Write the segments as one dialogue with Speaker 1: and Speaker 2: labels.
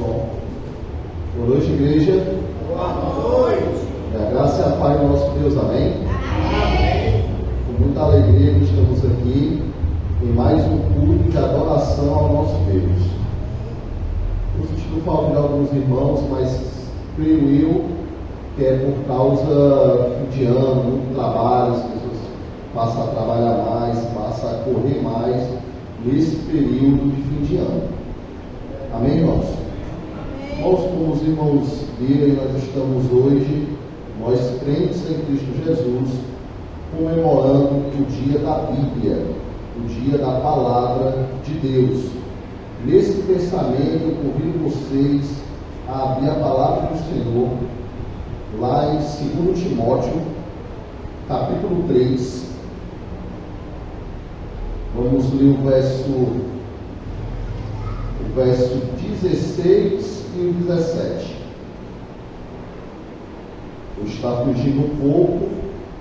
Speaker 1: Som. Boa noite, igreja.
Speaker 2: Boa noite.
Speaker 1: A graça e a paz do nosso Deus, amém?
Speaker 2: Amém.
Speaker 1: Com muita alegria que estamos aqui em mais um culto de adoração ao nosso Deus. Eu senti falta de alguns irmãos, mas creio eu que é por causa de ano, muito trabalho, as pessoas passam a trabalhar mais, passam a correr mais nesse período de fim de ano. Amém, irmãos? Nós, como os irmãos viram, nós estamos hoje, nós crentes em Cristo Jesus, comemorando o dia da Bíblia, o dia da Palavra de Deus. Nesse pensamento, eu convido vocês a abrir a Palavra do Senhor, lá em 2 Timóteo, capítulo 3. Vamos ler o verso 16 e o 17. Eu estava fugindo um pouco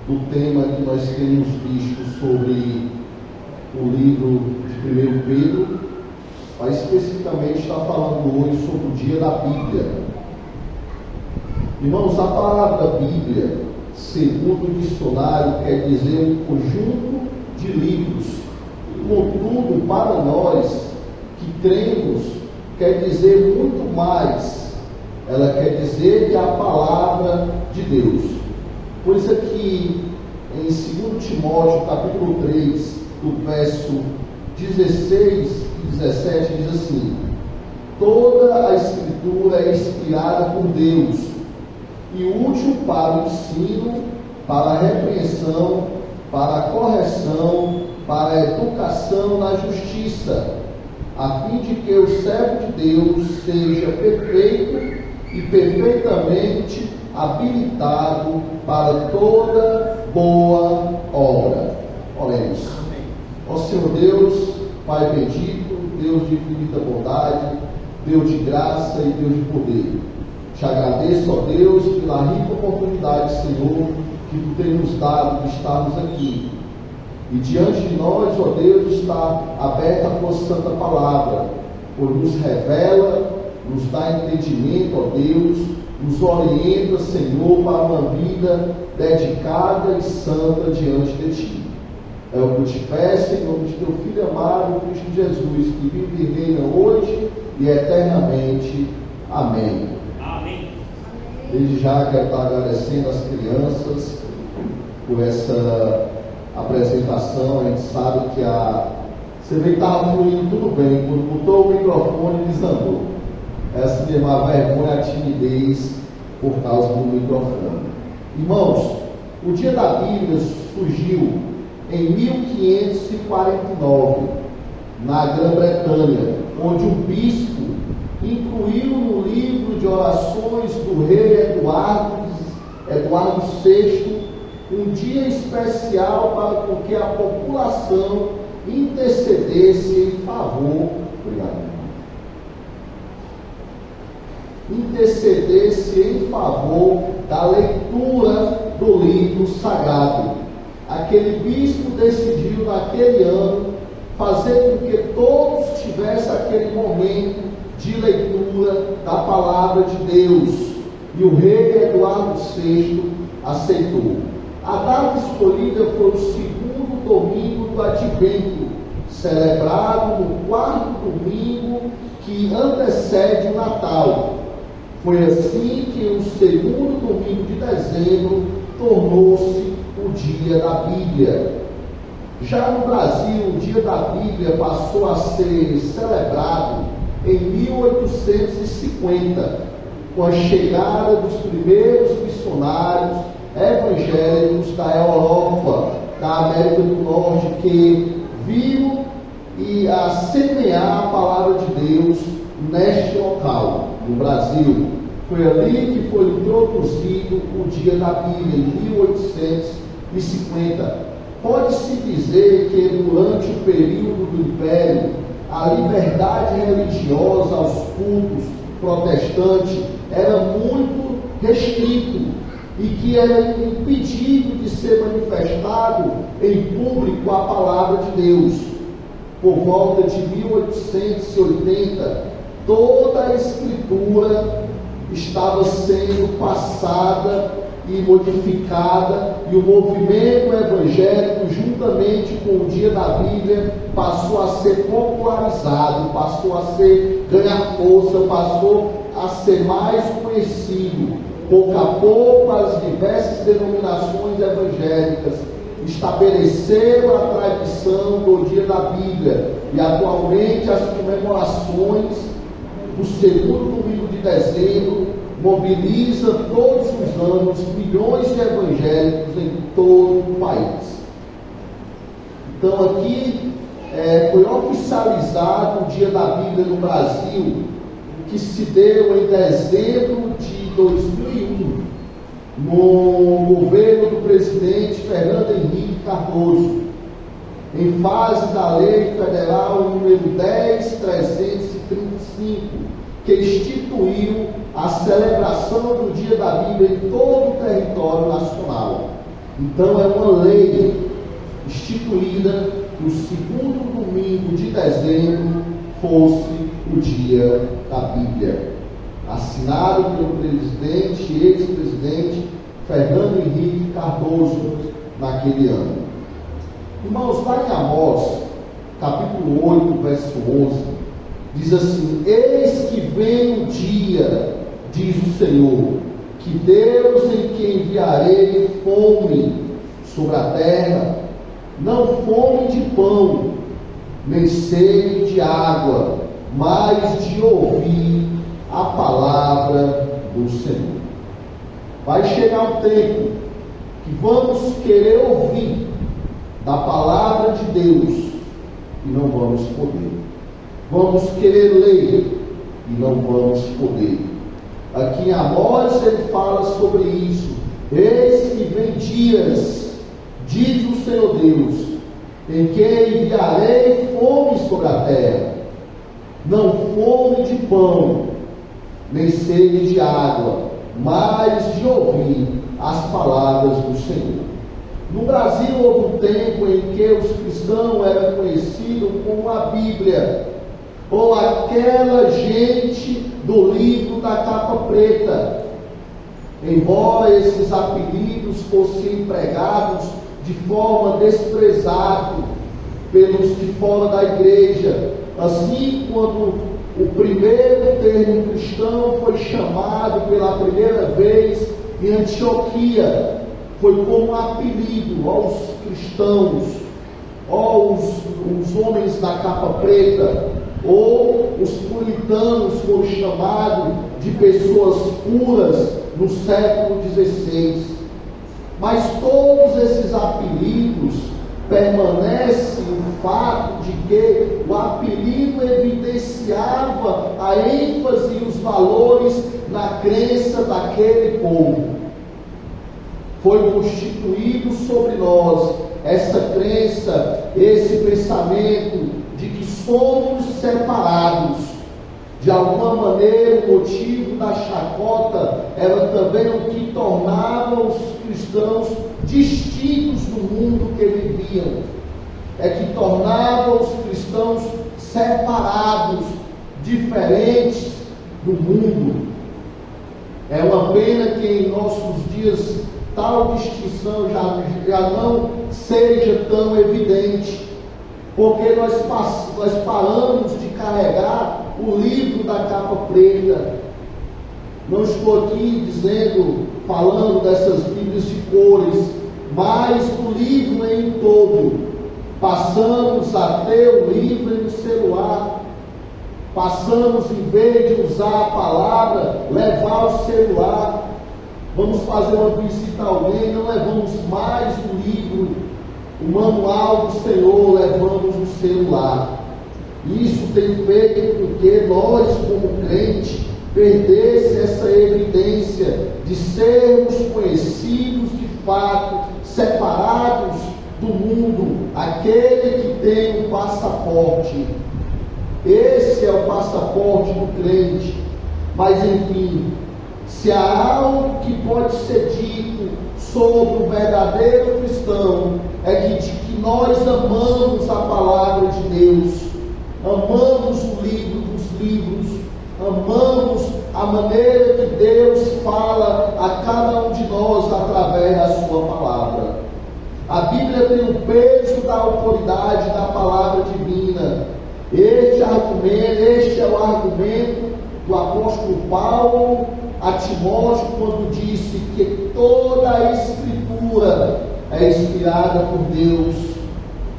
Speaker 1: do tema que nós temos visto sobre o livro de 1 Pedro, mas especificamente está falando hoje sobre o dia da Bíblia. Irmãos, a palavra Bíblia, segundo o dicionário, quer dizer um conjunto de livros. Contudo, para nós que cremos, quer dizer muito mais. Ela quer dizer que é a palavra de Deus. Por isso aqui, em 2 Timóteo, capítulo 3, do verso 16 e 17, diz assim: toda a Escritura é inspirada por Deus e útil para o ensino, para a repreensão, para a correção, para a educação na justiça, a fim de que o servo de Deus seja perfeito e perfeitamente habilitado para toda boa obra. Oremos. Ó Senhor Deus, Pai bendito, Deus de infinita bondade, Deus de graça e Deus de poder, te agradeço, ó Deus, pela rica oportunidade, Senhor, que Tu tens nos dado de estarmos aqui. E diante de nós, ó Deus, está aberta a Tua Santa Palavra, pois nos revela, nos dá entendimento, ó Deus, nos orienta, Senhor, para uma vida dedicada e santa diante de Ti. É o que eu te peço em nome de Teu Filho amado, Cristo Jesus, que vive e reina hoje e eternamente. Amém.
Speaker 2: Amém.
Speaker 1: Desde já quero estar agradecendo às crianças por essa apresentação. A gente sabe que você vê que estava fluindo tudo bem, quando botou o microfone desandou. Essa mesmo a vergonha, a timidez por causa do microfone. Irmãos, o dia da Bíblia surgiu em 1549 na Grã-Bretanha, onde um bispo incluiu no livro de orações do rei Eduardo VI um dia especial para que a população intercedesse em favor, em favor da leitura do livro sagrado. Aquele bispo decidiu naquele ano fazer com que todos tivessem aquele momento de leitura da palavra de Deus, e o rei Eduardo VI aceitou. A data escolhida foi o segundo domingo do Advento, celebrado no quarto domingo que antecede o Natal. Foi assim que o segundo domingo de dezembro tornou-se o dia da Bíblia. Já no Brasil, o dia da Bíblia passou a ser celebrado em 1850, com a chegada dos primeiros missionários evangélicos da Europa, da América do Norte, que viram e a semear a palavra de Deus neste local, no Brasil. Foi ali que foi introduzido o dia da Bíblia, em 1850. Pode-se dizer que durante o período do Império, a liberdade religiosa aos cultos protestantes era muito restrito e que era impedido de ser manifestado em público a palavra de Deus. Por volta de 1880, toda a Escritura estava sendo passada e modificada, e o movimento evangélico, juntamente com o dia da Bíblia, passou a ser popularizado, passou a ganhar força, passou a ser mais conhecido. Pouco a pouco, as diversas denominações evangélicas estabeleceram a tradição do dia da Bíblia, e atualmente as comemorações do segundo domingo de dezembro mobiliza todos os anos milhões de evangélicos em todo o país. Então aqui foi oficializado o dia da Bíblia no Brasil, que se deu em dezembro de 2001, no governo do presidente Fernando Henrique Cardoso, em fase da Lei Federal número 10.335, que instituiu a celebração do Dia da Bíblia em todo o território nacional. Então é uma lei instituída que o segundo domingo de dezembro fosse o Dia da Bíblia, assinado pelo presidente e ex-presidente Fernando Henrique Cardoso naquele ano. Irmãos, lá em Amós, capítulo 8, verso 11, diz assim: eis que vem o dia, diz o Senhor, que Deus em que enviarei fome sobre a terra, não fome de pão, nem sede de água, mas de ouvir a palavra do Senhor. Vai chegar um tempo que vamos querer ouvir da palavra de Deus e não vamos poder. Vamos querer ler e não vamos poder. Aqui em Amós ele fala sobre isso. Eis que vem dias, diz o Senhor Deus, em que enviarei fome sobre a terra, não fome de pão, nem sede de água, mas de ouvir as palavras do Senhor. No Brasil houve um tempo em que os cristãos eram conhecidos como a Bíblia, ou aquela gente do livro da capa preta. Embora esses apelidos fossem empregados de forma desprezada pelos de fora da igreja, assim quando o primeiro termo cristão foi chamado pela primeira vez em Antioquia, foi como um apelido aos cristãos, aos homens da capa preta, ou os puritanos foram chamados de pessoas puras no século XVI. Mas todos esses apelidos permanecem o fato de que o apelido evidenciava a ênfase e os valores na crença daquele povo. Foi constituído sobre nós essa crença, esse pensamento de que somos separados. De alguma maneira, o motivo da chacota era também o que tornava os cristãos distintos do mundo que viviam. É que tornava os cristãos separados, diferentes do mundo. É uma pena que em nossos dias tal distinção já não seja tão evidente, porque nós paramos de carregar o livro da capa preta. Não estou aqui falando dessas Bíblias de cores, mas do livro em todo. Passamos a ter o livro no celular. Passamos, em vez de usar a palavra, levar o celular. Vamos fazer uma visita a alguém, não levamos mais o livro, o manual do Senhor, levamos o celular. Isso tem feito com que nós, como crentes, perdesse essa evidência de sermos conhecidos de fato, separados do mundo, aquele que tem um passaporte. Esse é o passaporte do crente. Mas enfim, se há algo que pode ser dito sobre o verdadeiro cristão, é que nós amamos a palavra de Deus, amamos o livro dos livros, maneira que Deus fala a cada um de nós através da sua palavra. A Bíblia tem o peso da autoridade da palavra divina. Este é o argumento do apóstolo Paulo a Timóteo quando disse que toda a Escritura é inspirada por Deus,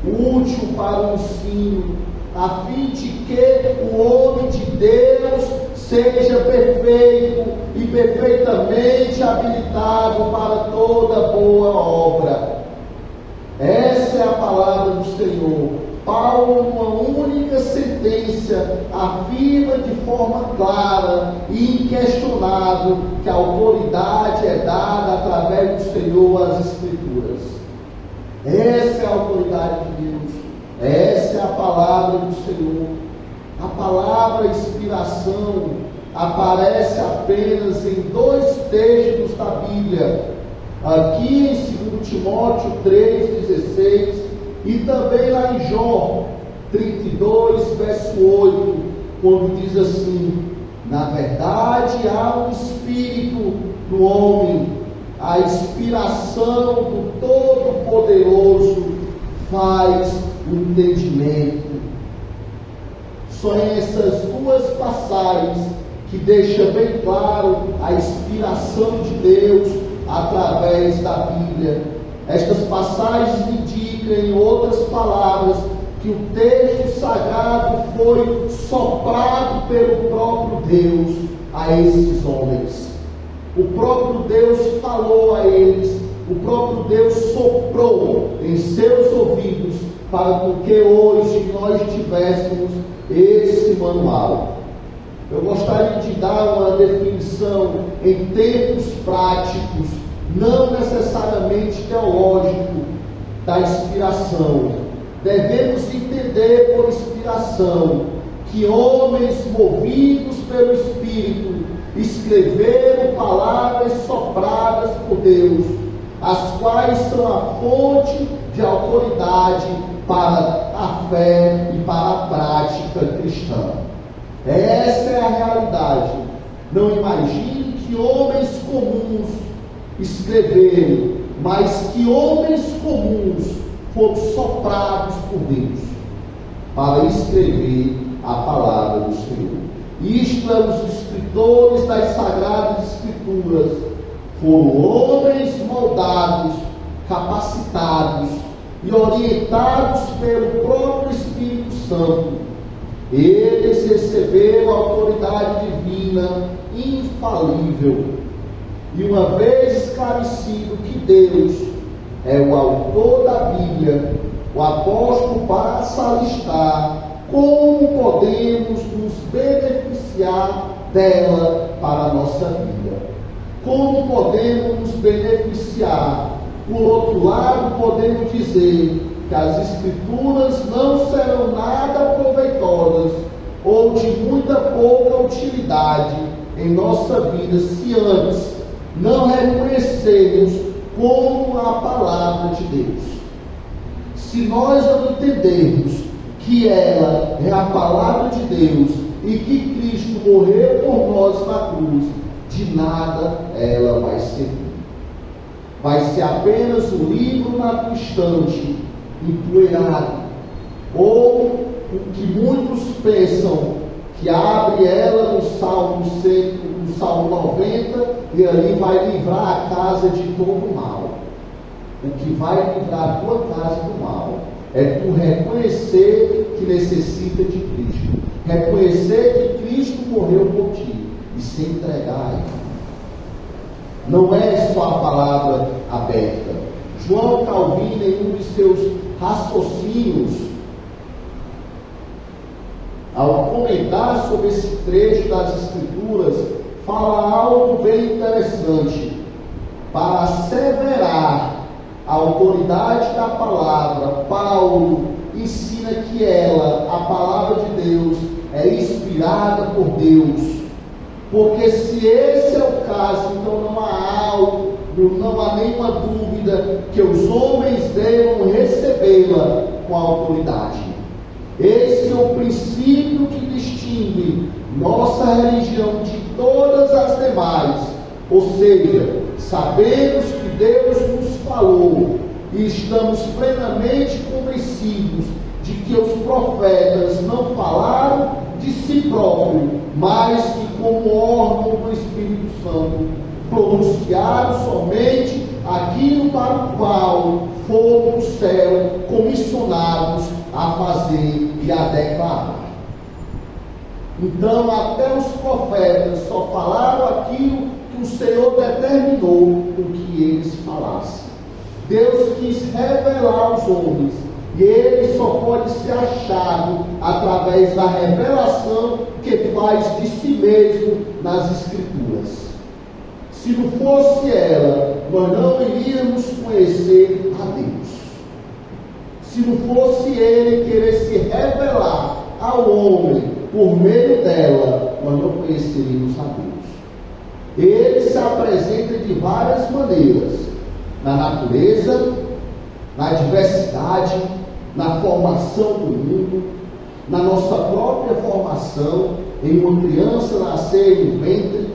Speaker 1: útil para o ensino, a fim de que o homem de Deus seja perfeito e perfeitamente habilitado para toda boa obra. Essa é a palavra do Senhor. Paulo, numa única sentença, afirma de forma clara e inquestionável que a autoridade é dada através do Senhor às Escrituras. Essa é a autoridade de Deus. Essa é a palavra do Senhor. A palavra inspiração aparece apenas em 2 textos da Bíblia. Aqui em 2 Timóteo 3,16 e também lá em João 32, verso 8, quando diz assim: na verdade há um Espírito no homem, a inspiração do Todo-Poderoso faz o entendimento. São essas 2 passagens que deixam bem claro a inspiração de Deus através da Bíblia. Estas passagens indicam, em outras palavras, que o texto sagrado foi soprado pelo próprio Deus a esses homens. O próprio Deus falou a eles, o próprio Deus soprou em seus ouvidos para que hoje nós tivéssemos esse manual. Eu gostaria de dar uma definição em termos práticos, não necessariamente teológico, da inspiração. Devemos entender por inspiração que homens movidos pelo Espírito escreveram palavras sopradas por Deus, as quais são a fonte de autoridade para a fé e para a prática cristã. Essa é a realidade. Não imagine que homens comuns escreveram, mas que homens comuns foram soprados por Deus para escrever a palavra do Senhor. Isto é, os escritores das Sagradas Escrituras foram homens moldados, capacitados e orientados pelo próprio Espírito Santo. Eles receberam a autoridade divina infalível. E uma vez esclarecido que Deus é o autor da Bíblia, o apóstolo passa a listar como podemos nos beneficiar dela para a nossa vida. Como podemos nos beneficiar? Por outro lado, podemos dizer que as Escrituras não serão nada proveitosas ou de muita pouca utilidade em nossa vida se antes não reconhecermos como a palavra de Deus. Se nós não entendermos que ela é a palavra de Deus e que Cristo morreu por nós na cruz, de nada ela vai servir. Vai ser apenas um livro na tua estante, empoeirado, ou o que muitos pensam que abre ela no Salmo 90 e ali vai livrar a casa de todo mal. O que vai livrar a tua casa do mal é tu reconhecer que necessita de Cristo, reconhecer que Cristo morreu por ti e se entregar a Ele. Não é só a palavra aberta. João Calvino, em um de seus raciocínios, ao comentar sobre esse trecho das Escrituras, fala algo bem interessante. Para asseverar a autoridade da palavra, Paulo ensina que ela, a palavra de Deus, é inspirada por Deus. Porque se esse é o caso, então não há nenhuma dúvida que os homens devam recebê-la com autoridade. Esse é o princípio que distingue nossa religião de todas as demais, ou seja, sabemos que Deus nos falou e estamos plenamente convencidos de que os profetas não falaram de si próprios, mas que como órgão do Espírito Santo pronunciaram somente aquilo para o qual foram do céu comissionados a fazer e a declarar. Então, até os profetas só falaram aquilo que o Senhor determinou o que eles falassem. Deus quis revelar aos homens, e ele só pode ser achado através da revelação que faz de si mesmo nas Escrituras. Se não fosse ela, nós não iríamos conhecer a Deus. Se não fosse ele querer se revelar ao homem por meio dela, nós não conheceríamos a Deus. Ele se apresenta de várias maneiras: na natureza, na diversidade, na formação do mundo, na nossa própria formação, em uma criança nascer no ventre.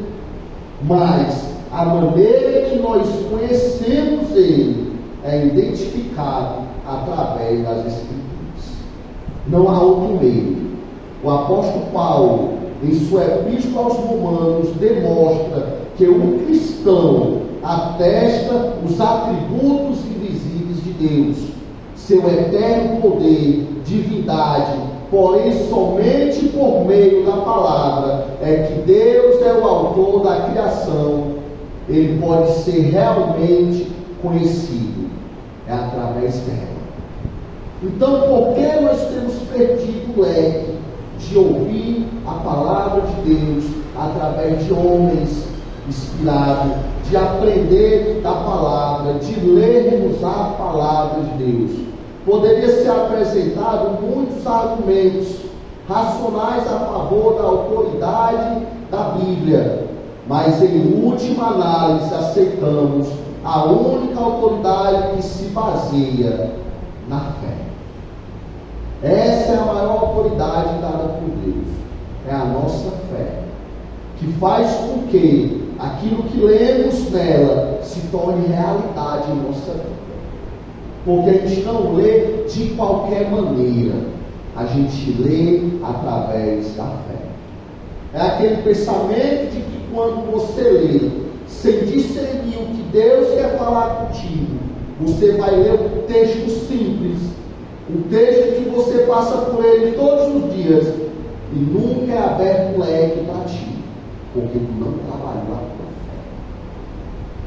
Speaker 1: Mas a maneira que nós conhecemos ele é identificado através das Escrituras. Não há outro meio. O apóstolo Paulo, em sua epístola aos Romanos, demonstra que o cristão atesta os atributos invisíveis de Deus, seu eterno poder, divindade, porém somente por meio da palavra é que Deus é o autor da criação. Ele pode ser realmente conhecido, é através dela. Então, por que nós temos perdido o leque de ouvir a palavra de Deus através de homens inspirados, de aprender da palavra, de lermos a palavra de Deus? Poderia ser apresentado muitos argumentos racionais a favor da autoridade da Bíblia, mas em última análise aceitamos a única autoridade que se baseia na fé. Essa é a maior autoridade dada por Deus, é a nossa fé, que faz com que aquilo que lemos nela se torne realidade em nossa vida. Porque a gente não lê de qualquer maneira, a gente lê através da fé. É aquele pensamento de que quando você lê, sem discernir o que Deus quer falar contigo, você vai ler um texto simples, um texto que você passa por ele todos os dias, e nunca é aberto o leque para ti, porque tu não trabalhou a tua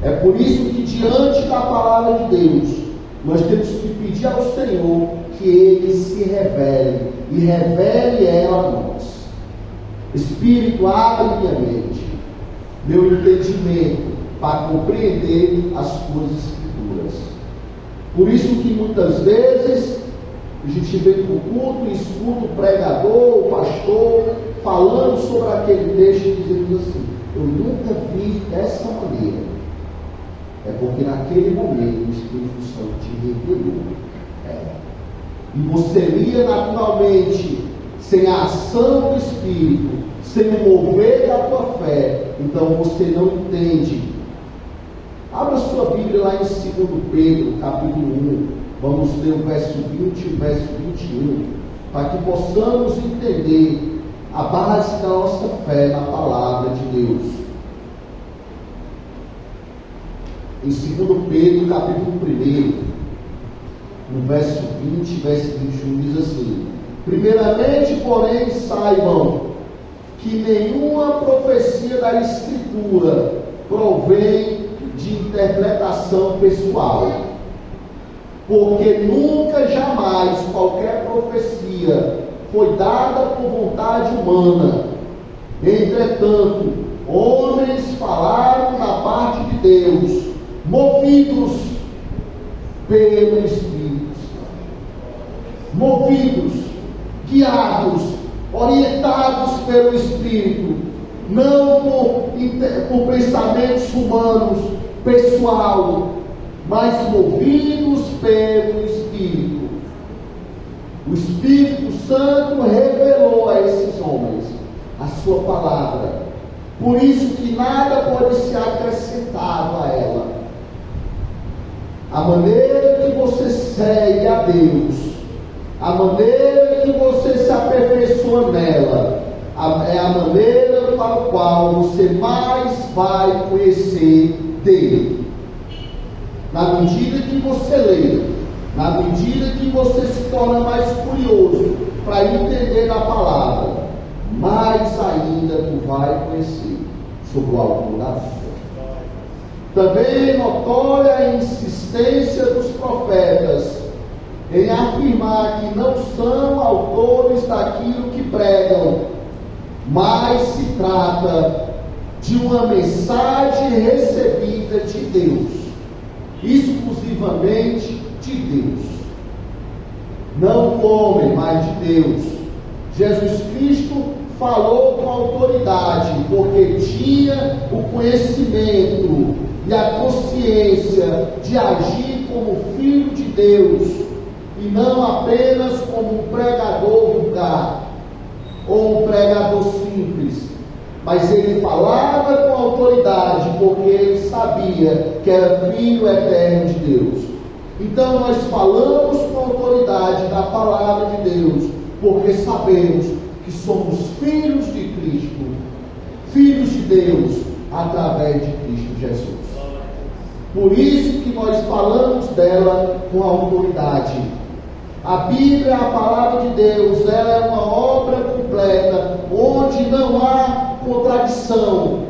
Speaker 1: fé. É por isso que diante da palavra de Deus, nós temos que pedir ao Senhor que Ele se revele, e revele ela a nós. Espírito, abre minha mente, meu entendimento, para compreender as tuas Escrituras. Por isso que muitas vezes a gente vem para o culto e escuta o pregador, o pastor, falando sobre aquele texto e dizendo assim: eu nunca vi dessa maneira. É porque naquele momento o Espírito Santo te revelou. E você lia naturalmente, sem a ação do Espírito, sem o mover da tua fé, então você não entende. Abra sua Bíblia lá em 2 Pedro, capítulo 1. Vamos ler o verso 20 e o verso 21, para que possamos entender a base da nossa fé na palavra de Deus. Em 2 Pedro, capítulo 1, no verso 20 e verso 21, diz assim: primeiramente, porém, saibam que nenhuma profecia da Escritura provém de interpretação pessoal, porque nunca, jamais, qualquer profecia foi dada por vontade humana. Entretanto, homens falaram da parte de Deus, movidos pelo Espírito Santo, movidos, guiados, orientados pelo Espírito, não por pensamentos humanos, pessoal, mas movidos pelo Espírito. O Espírito Santo revelou a esses homens a sua palavra. Por isso que nada pode ser acrescentado a ela. A maneira que você segue a Deus, a maneira que você se aperfeiçoa nela, é a maneira para a qual você mais vai conhecer dele. Na medida que você lê, na medida que você se torna mais curioso para entender a palavra, mais ainda tu vai conhecer sobre o autor da vida. Também notória a insistência dos profetas em afirmar que não são autores daquilo que pregam, mas se trata de uma mensagem recebida de Deus, exclusivamente de Deus, não do homem, mas de Deus. Jesus Cristo falou com autoridade, porque tinha o conhecimento e a consciência de agir como filho de Deus, e não apenas como um pregador vulgar, ou um pregador simples, mas ele falava com autoridade, porque ele sabia que era filho eterno de Deus. Então nós falamos com autoridade da palavra de Deus, porque sabemos que somos filhos de Cristo, filhos de Deus, através de Cristo Jesus. Por isso que nós falamos dela com autoridade. A Bíblia, a palavra de Deus, ela é uma obra completa, onde não há contradição,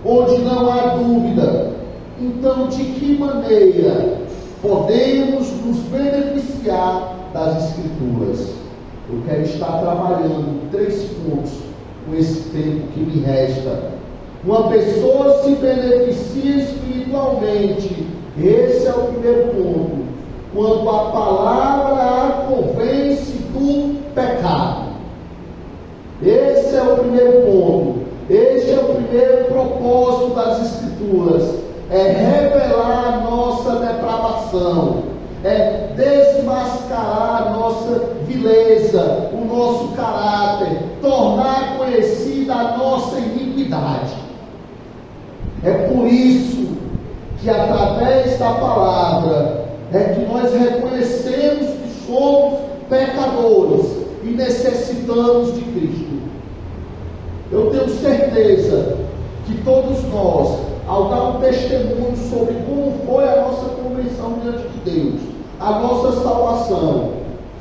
Speaker 1: onde não há dúvida. Então, de que maneira podemos nos beneficiar das Escrituras? Eu quero estar trabalhando 3 pontos com esse tempo que me resta. Uma pessoa se beneficia espiritualmente, esse é o primeiro ponto, quando a palavra a convence do pecado. Esse é o primeiro ponto. Este é o primeiro propósito das Escrituras. É revelar a nossa depravação. É desmascarar a nossa vileza, o nosso caráter. Tornar conhecida a nossa iniquidade. É por isso que através da palavra é que nós reconhecemos que somos pecadores e necessitamos de Cristo. Eu tenho certeza que todos nós, ao dar um testemunho sobre como foi a nossa conversão diante de Deus, a nossa salvação,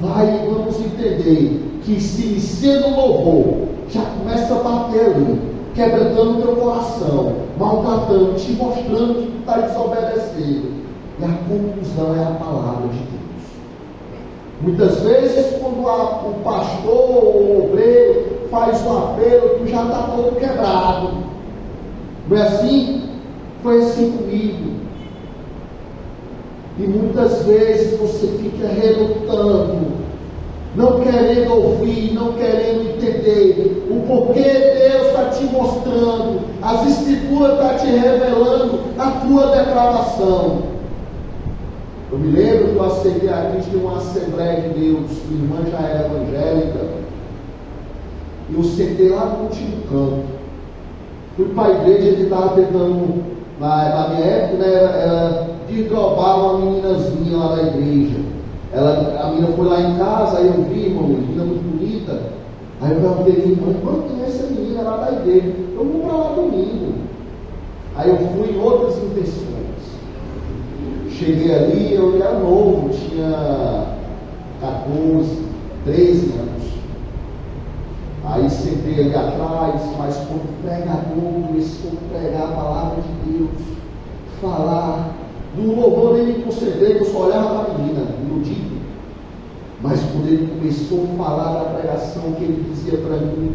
Speaker 1: vamos entender que se inicia no louvor, já começa a bater ali, quebrantando o teu coração, maltratando, te mostrando que tu está desobedecendo. E a conclusão é a palavra de Deus. Muitas vezes, quando o pastor ou o obreiro faz um apelo, tu já está todo quebrado. Não é assim? Foi assim comigo. E muitas vezes você fica relutando, não querendo ouvir, não querendo entender o porquê Deus está te mostrando, as Escrituras estão te revelando a tua depravação. Eu me lembro que eu aceitei a Cristo em uma Assembleia de Deus, minha irmã já era evangélica, e eu sentei lá no último canto. Fui para a igreja que estava tentando, na minha época, era desdobrar uma meninazinha lá da igreja. A menina foi lá em casa, aí eu vi, irmão, uma menina muito bonita. Aí eu perguntei, irmã, quem é essa menina lá da igreja? Eu vou para lá domingo. Aí eu fui em outras intenções. Cheguei ali, eu era novo, tinha 14, 13 anos. Aí sentei ali atrás, mas quando o pregador começou a pregar a palavra de Deus, falar, do louvor nem me concentrei, eu só olhava para a menina, iludido. Mas quando ele começou a falar da pregação, que ele dizia para mim,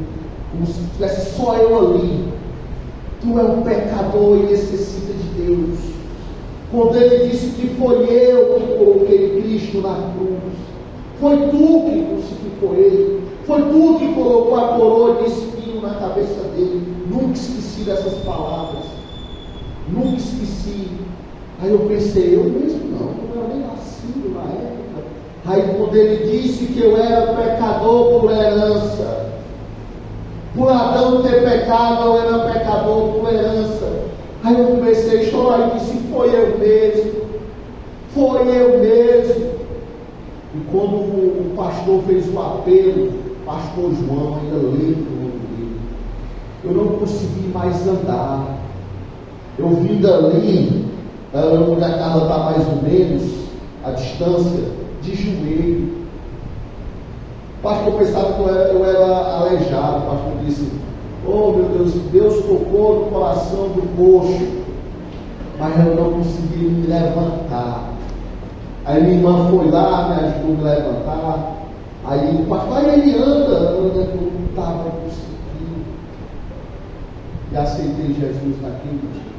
Speaker 1: como se tivesse só eu ali, tu é um pecador e necessita de Deus. Quando ele disse que foi eu que coloquei Cristo na cruz, foi tu que crucificou ele, foi tu que colocou a coroa de espinho na cabeça dele. Nunca esqueci dessas palavras, nunca esqueci. Aí eu pensei, eu mesmo não era nem nascido na época. Aí quando ele disse que eu era pecador por herança, Por Adão ter pecado, eu era pecador por herança. Aí eu comecei a chorar e disse: foi eu mesmo. Foi eu mesmo. E quando o pastor fez o apelo, pastor João, ainda lembro o nome dele, eu não consegui mais andar. Eu vim dali, onde a casa está mais ou menos, a distância, de joelho. O pastor pensava que eu era aleijado. O pastor disse: oh meu Deus, Deus tocou no coração do coxo, mas eu não consegui me levantar. Aí minha irmã foi lá, me ajudou a me levantar. Aí o pastor, ele anda, eu não estava conseguindo. E aceitei Jesus naquele dia.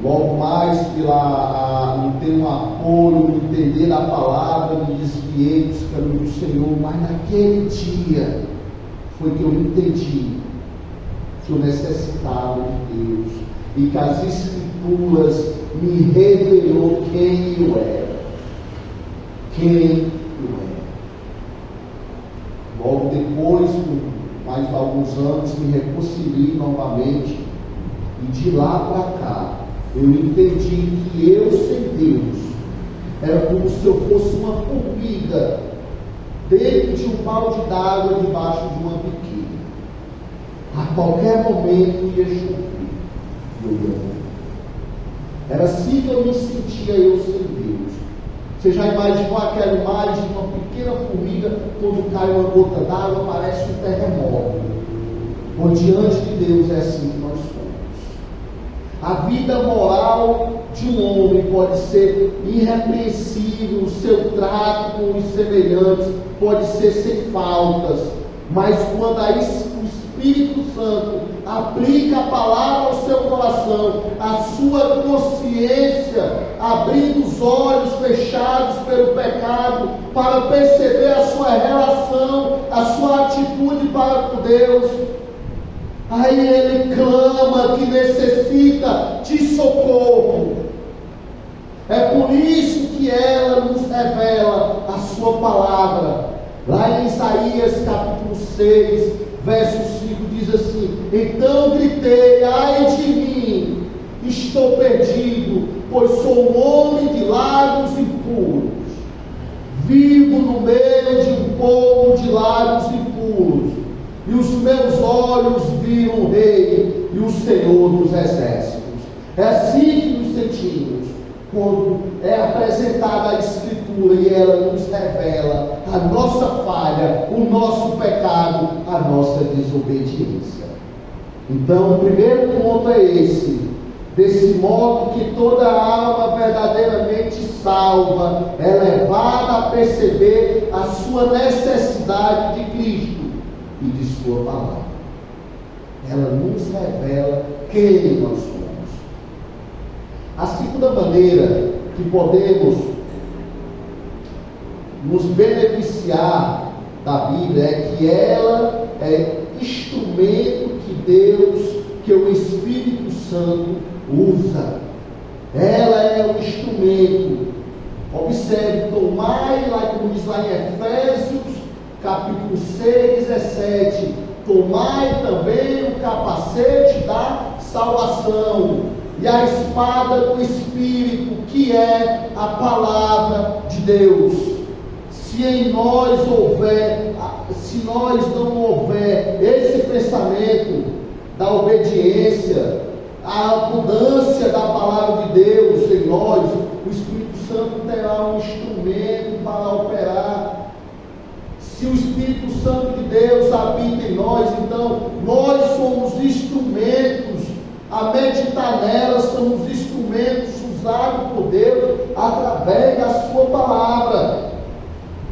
Speaker 1: Logo mais, não ter um apoio, no entender a palavra, me desviei dos caminhos do Senhor. Mas naquele dia foi que eu entendi que eu necessitava de Deus e que as Escrituras me revelou quem eu era. Quem eu era. Logo depois, com mais alguns anos, me reconciliei novamente. E de lá para cá, eu entendi que eu sem Deus era como se eu fosse uma formiga dentro de um balde d'água debaixo de uma biquíni. A qualquer momento ia chover. Eu ia morrer. Era assim que eu me sentia, eu sem Deus. Você já imaginou aquela imagem de uma pequena formiga, quando cai uma gota d'água, parece um terremoto? Por diante de Deus é assim que nós somos. A vida moral de um homem pode ser irrepreensível, o seu trato com os semelhantes pode ser sem faltas, mas quando o Espírito Santo aplica a palavra ao seu coração, a sua consciência, abrindo os olhos fechados pelo pecado, para perceber a sua relação, a sua atitude para com Deus, aí ele clama que necessita de socorro. É por isso que ela nos revela a sua palavra. Lá em Isaías capítulo 6, verso 5, diz assim: então gritei, ai de mim, estou perdido, pois sou um homem de lábios impuros. Vivo no meio de um povo de lábios impuros. E os meus olhos viram o Rei e o Senhor dos Exércitos. É assim que nos sentimos quando é apresentada a Escritura e ela nos revela a nossa falha, o nosso pecado, a nossa desobediência. Então, o primeiro ponto é esse: desse modo que toda alma verdadeiramente salva é levada a perceber a sua necessidade de Cristo e de sua palavra. Ela nos revela quem nós somos. A segunda maneira que podemos nos beneficiar da Bíblia é que ela é instrumento que o Espírito Santo usa. Ela é um instrumento. Observe, tomai, lá como diz lá em Efésios capítulo 6, 17, tomai também o capacete da salvação e a espada do Espírito, que é a palavra de Deus. Se nós não houver esse pensamento da obediência, a abundância da palavra de Deus em nós, o Espírito Santo terá um instrumento para operar. Se o Espírito Santo de Deus habita em nós, então nós somos instrumentos. A meditar nela, somos instrumentos usados por Deus através da sua palavra.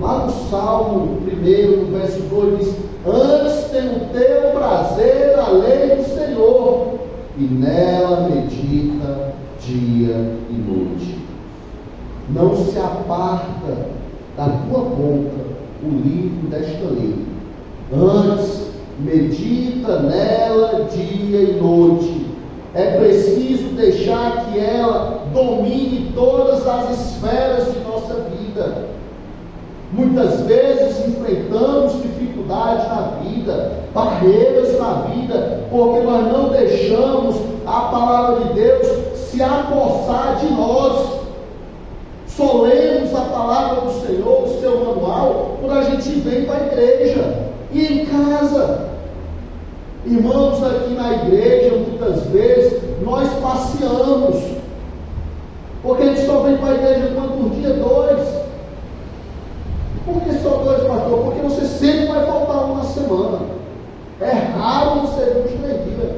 Speaker 1: Lá no Salmo 1, no verso 2, diz: antes tem o teu prazer a lei do Senhor, e nela medita dia e noite. Não se aparta da tua boca o livro desta lei. Antes, medita nela dia e noite. É preciso deixar que ela domine todas as esferas de nossa vida. Muitas vezes enfrentamos dificuldades na vida, barreiras na vida, porque nós não deixamos a palavra de Deus se apossar de nós. Só lemos a palavra do Senhor, o seu manual, quando a gente vem para a igreja e em casa. Irmãos, aqui na igreja, muitas vezes, nós passeamos, porque a gente só vem para a igreja quanto dia? 2. Por que só 2, pastor? Porque você sempre vai faltar um na semana. É raro você vir os 3 dias.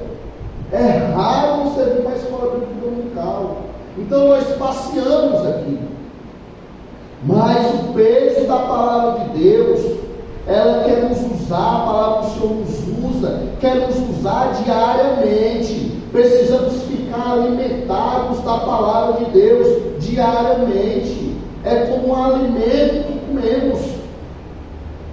Speaker 1: É raro você vir para a escola bíblica dominical. Então nós passeamos aqui. Mas o peso da palavra de Deus, ela quer nos usar, a palavra do Senhor nos usa, quer nos usar diariamente. Precisamos ficar alimentados da palavra de Deus diariamente. É como um alimento que comemos.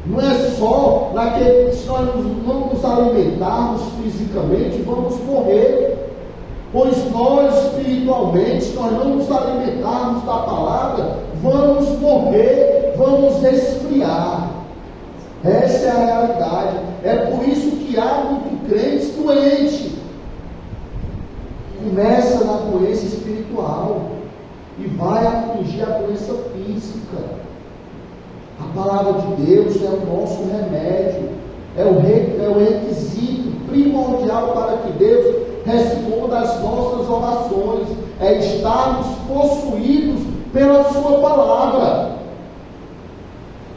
Speaker 1: Não é só naquele, se nós não nos alimentarmos fisicamente, vamos morrer. Pois nós espiritualmente, se nós não nos alimentarmos da palavra, vamos morrer, vamos esfriar. Essa é a realidade. É por isso que há muitos crentes doentes. Começa na doença espiritual e vai atingir a doença física. A palavra de Deus é o nosso remédio, é o requisito primordial para que Deus responda às nossas orações, é estarmos possuídos pela sua palavra,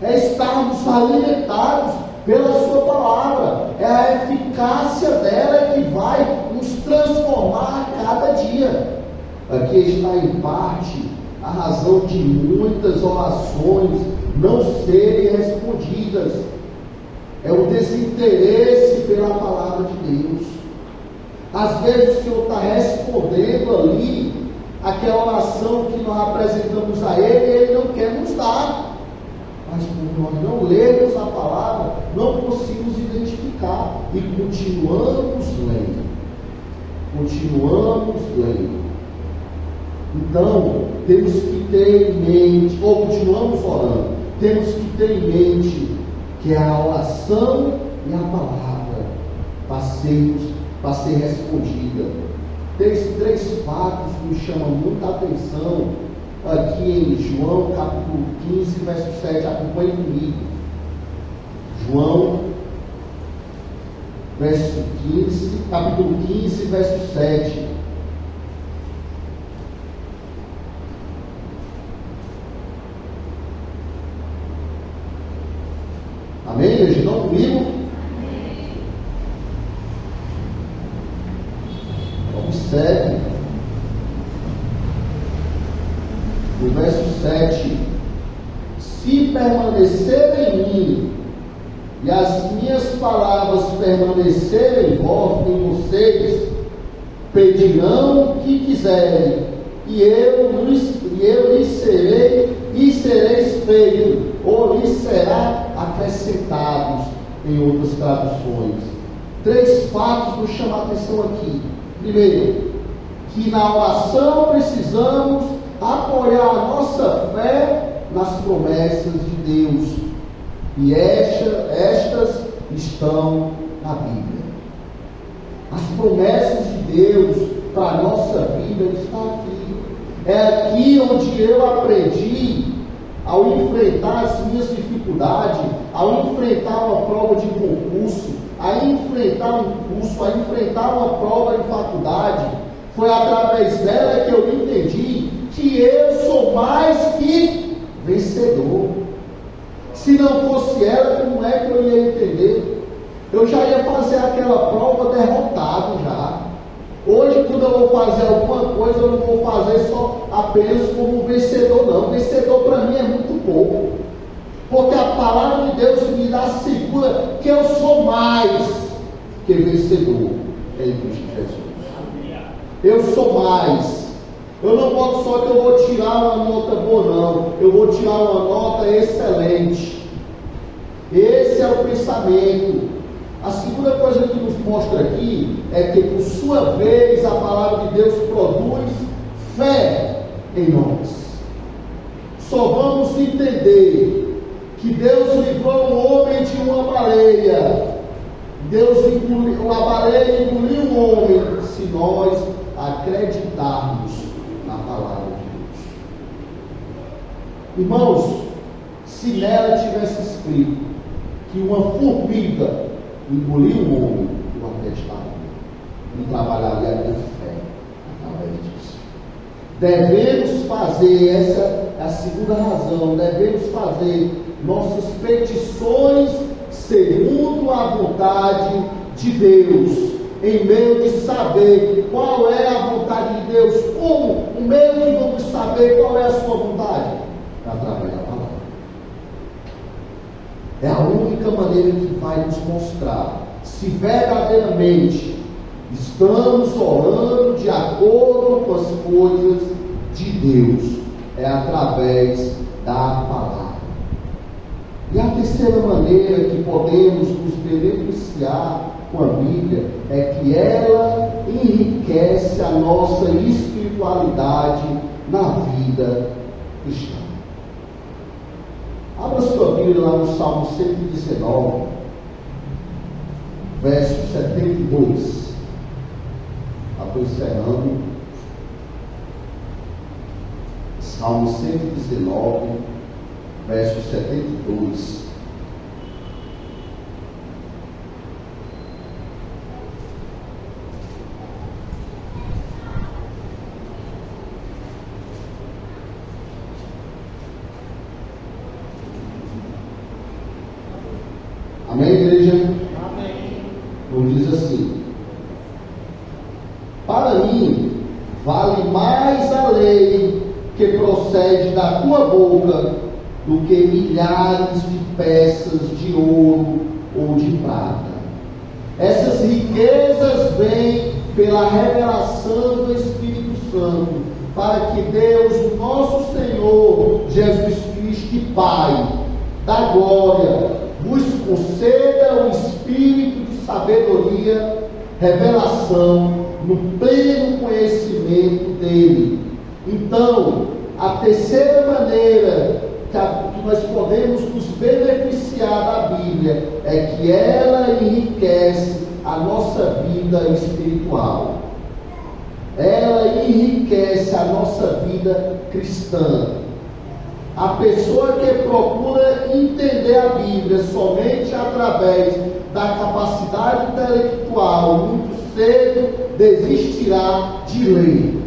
Speaker 1: é estarmos alimentados pela sua palavra, é a eficácia dela que vai nos transformar a cada dia. Aqui está em parte a razão de muitas orações não serem respondidas, é o desinteresse pela palavra de Deus. Às vezes o Senhor está respondendo ali aquela oração que nós apresentamos a Ele e Ele não quer nos dar. Mas por nós não lermos a palavra, não conseguimos identificar e continuamos lendo. Continuamos lendo. Então, temos que ter em mente, ou continuamos orando, temos que ter em mente que é a oração e a palavra para ser respondida. Tem 3 fatos que nos chamam muita atenção aqui em João capítulo 15, verso 7, acompanhe comigo. João, capítulo 15, verso 7. Amém, igreja? Estão comigo? Observe no verso 7: se permanecer em mim e as minhas palavras permanecerem em vocês, pedirão o que quiserem, e eu lhes sereis feito, ou lhes será acrescentados, em outras traduções. 3 fatos nos chamam a atenção aqui. Primeiro, que na oração precisamos apoiar a nossa fé nas promessas de Deus, e estas estão na Bíblia. As promessas de Deus para a nossa vida estão aqui. É aqui onde eu aprendi, ao enfrentar as minhas dificuldades, ao enfrentar uma prova de concurso, a enfrentar um curso, a enfrentar uma prova de faculdade, foi através dela que eu entendi que eu sou mais que vencedor. Se não fosse ela, como é que eu ia entender? Eu já ia fazer aquela prova derrotado já. Hoje, quando eu vou fazer alguma coisa, eu não vou fazer só apenas como vencedor, não. Vencedor para mim é muito pouco. Porque a palavra de Deus me assegura que eu sou mais que vencedor em Cristo Jesus. Eu sou mais. Eu não boto só que eu vou tirar uma nota boa, não. Eu vou tirar uma nota excelente. Esse é o pensamento. A segunda coisa que nos mostra aqui é que, por sua vez, a palavra de Deus produz fé em nós. Só vamos entender que que Deus livrou o homem de uma baleia. A baleia engoliu o homem, se nós acreditarmos na palavra de Deus. Irmãos, se nela tivesse escrito que uma formiga engoliu o homem, eu acreditaria. Não trabalharia com fé através disso. Devemos fazer, essa é a segunda razão, devemos fazer nossas petições segundo a vontade de Deus, em meio de saber qual é a vontade de Deus. Como? O meio que vamos saber qual é a sua vontade? Através da palavra. É a única maneira que vai nos mostrar se verdadeiramente estamos orando de acordo com as coisas de Deus. É através da palavra. E a terceira maneira que podemos nos beneficiar com a Bíblia é que ela enriquece a nossa espiritualidade na vida cristã. Abra sua Bíblia lá no Salmo 119, verso 72. Estou encerrando. Salmo 119, verso 72. Amém, igreja?
Speaker 2: Amém.
Speaker 1: Então diz assim: para mim vale mais a lei que procede da tua boca do que milhares de peças de ouro ou de prata. Essas riquezas vêm pela revelação do Espírito Santo, para que Deus, o nosso Senhor Jesus Cristo e Pai da glória, vos conceda o espírito de sabedoria, revelação, no pleno conhecimento dele. Então, a terceira maneira que nós podemos nos beneficiar da Bíblia é que ela enriquece a nossa vida espiritual. Ela enriquece a nossa vida cristã. A pessoa que procura entender a Bíblia somente através da capacidade intelectual, muito cedo desistirá de ler.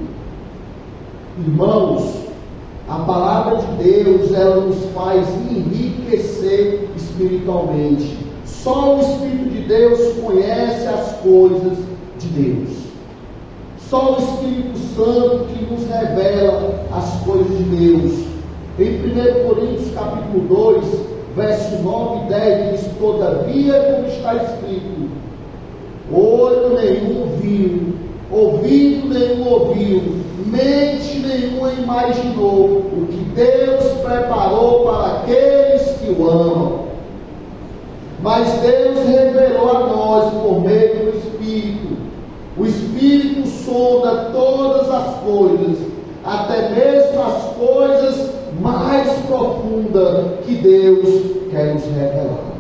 Speaker 1: Irmãos, a palavra de Deus, ela nos faz enriquecer espiritualmente. Só o Espírito de Deus conhece as coisas de Deus. Só o Espírito Santo que nos revela as coisas de Deus. Em 1 Coríntios capítulo 2, verso 9 e 10 diz: todavia, como está escrito, olho nenhum viu, ouvido nenhum ouviu, mente nenhuma imaginou o que Deus preparou para aqueles que o amam. Mas Deus revelou a nós por meio do Espírito. O Espírito sonda todas as coisas, até mesmo as coisas mais profundas que Deus quer nos revelar.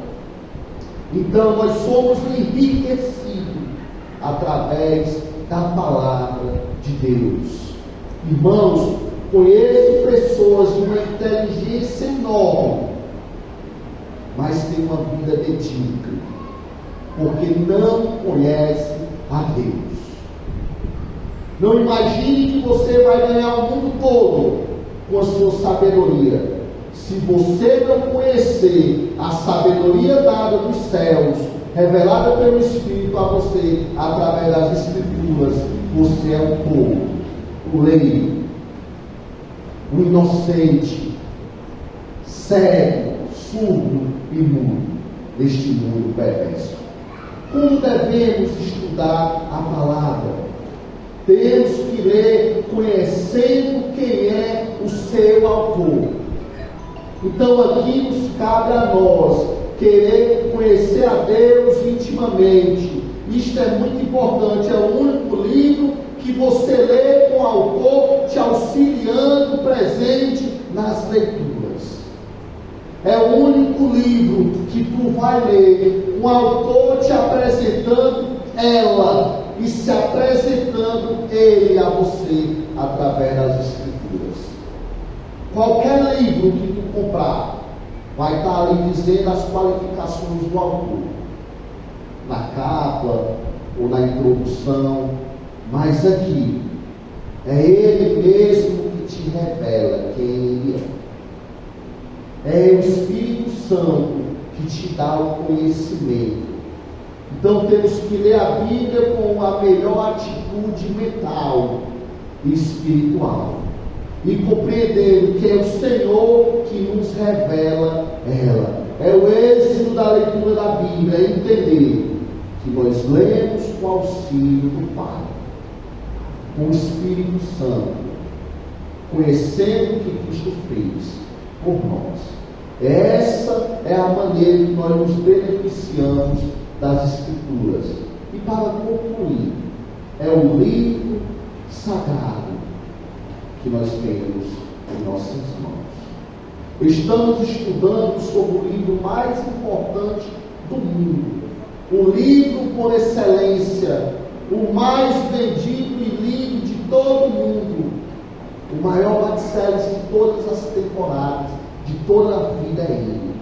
Speaker 1: Então nós somos enriquecidos através da palavra de Deus. Irmãos, conheço pessoas de uma inteligência enorme, mas tem uma vida medíocre, porque não conhece a Deus. Não imagine que você vai ganhar o mundo todo com a sua sabedoria. Se você não conhecer a sabedoria dada dos céus, revelada pelo Espírito a você através das Escrituras, você é um povo, o leigo, o inocente, cego, surdo e mudo deste mundo perverso. Como devemos estudar a palavra? Temos que ler conhecendo quem é o seu autor. Então aqui nos cabe a nós querer conhecer a Deus intimamente. Isto é muito importante. É o único livro que você lê com o autor te auxiliando presente nas leituras. É o único livro que tu vai ler, um autor te apresentando ela e se apresentando ele a você através das Escrituras. Qualquer livro que tu comprar vai estar ali dizendo as qualificações do autor, na capa ou na introdução, mas aqui é ele mesmo que te revela quem ele é. É o Espírito Santo que te dá o conhecimento. Então temos que ler a Bíblia com a melhor atitude mental e espiritual, e compreender que é o Senhor que nos revela ela. É o êxito da leitura da Bíblia, é entender que nós lemos com o auxílio do Pai, com o Espírito Santo, conhecendo o que Cristo fez por nós. Essa é a maneira que nós nos beneficiamos das Escrituras. E para concluir, é o livro sagrado que nós temos em nossas mãos. Estamos estudando sobre o livro mais importante do mundo, o livro por excelência, o mais vendido e lido de todo o mundo, o maior best-seller de todas as temporadas, de toda a vida é ele.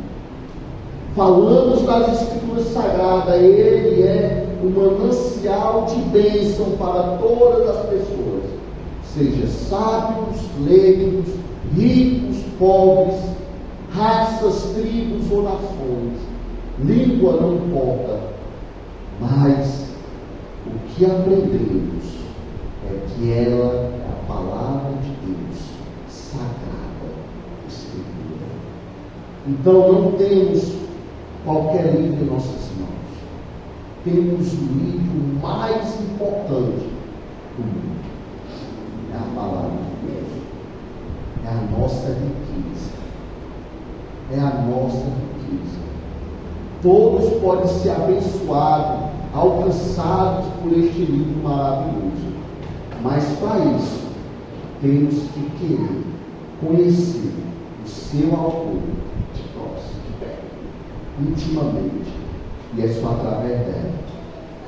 Speaker 1: Falamos das Escrituras Sagradas, ele é um manancial de bênção para todas as pessoas, seja sábios, leigos, ricos, pobres, raças, tribos ou nações. Língua não importa, mas o que aprendemos é que ela é a palavra de Deus, sagrada, Escritura. Então não temos qualquer livro em nossas mãos. Temos o livro mais importante do mundo. É a palavra de Deus. É a nossa riqueza. É a nossa riqueza. Todos podem ser abençoados, alcançados por este livro maravilhoso. Mas para isso, temos que querer conhecer o seu autor de próximo, de perto, intimamente. E é só através dela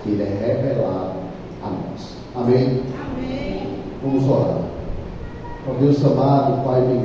Speaker 1: que ele é revelado a nós. Amém?
Speaker 3: Amém.
Speaker 1: Vamos orar. Ó Deus amado, Pai bendito.